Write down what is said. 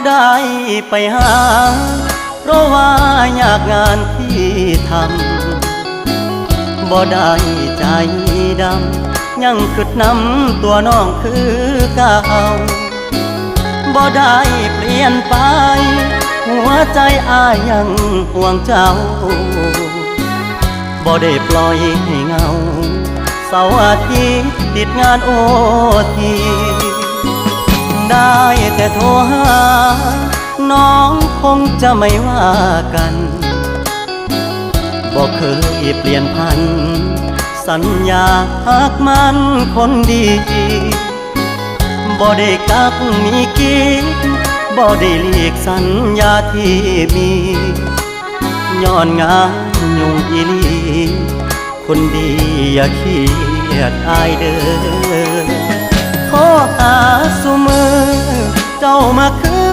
ได้ไปหาเพราะว่าอยากงานที่ทำบ่ได้ใจดำยังกึดนำตัวน้องคือเก่าบ่ได้เปลี่ยนไปหัวใจอ้ายยังห่วงเจ้าบ่ได้ปล่อยให้เงาเสาร์อาทิตย์ติดงานโอทีได้แต่โทรหาน้องคงจะไม่ว่ากันบอกเคยเปลี่ยนพันสัญญาหากมันคนดีบ่ได้กักมีกิ๊กบ่ได้เลีกสัญญาที่มีย้อนงานยุ่งอีลีคนดีอย่าเครียดอายเด้อขอหาสุมือเจ้ามาคื